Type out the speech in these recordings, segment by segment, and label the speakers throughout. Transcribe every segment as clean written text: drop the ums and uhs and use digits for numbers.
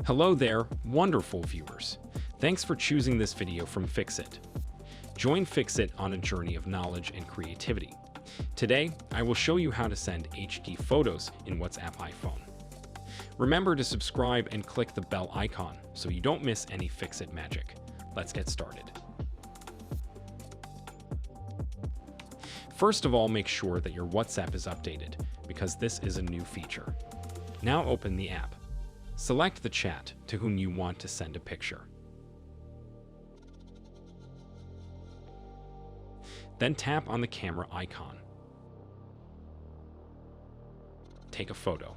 Speaker 1: Hello there, wonderful viewers. Thanks for choosing this video from Fixit. Join Fixit on a journey of knowledge and creativity. Today, I will show you how to send HD photos in WhatsApp iPhone. Remember to subscribe and click the bell icon so you don't miss any Fixit magic. Let's get started. First of all, make sure that your WhatsApp is updated because this is a new feature. Now open the app. Select the chat to whom you want to send a picture. Then tap on the camera icon. Take a photo.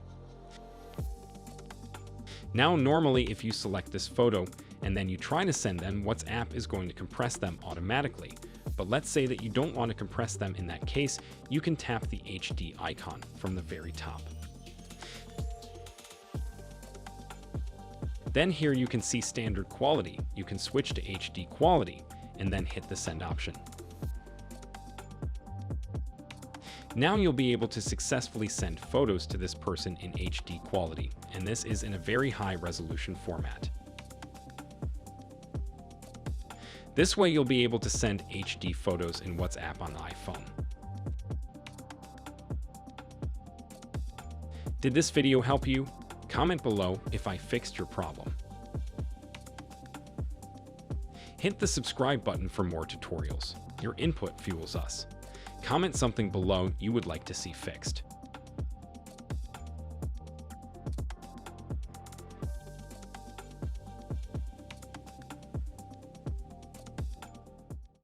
Speaker 1: Now, normally if you select this photo and then you try to send them, WhatsApp is going to compress them automatically. But let's say that you don't want to compress them. In that case, you can tap the HD icon from the very top. Then here you can see standard quality. You can switch to HD quality and then hit the send option. Now you'll be able to successfully send photos to this person in HD quality, and this is in a very high resolution format. This way you'll be able to send HD photos in WhatsApp on the iPhone. Did this video help you? Comment below if I fixed your problem. Hit the subscribe button for more tutorials. Your input fuels us. Comment something below you would like to see fixed.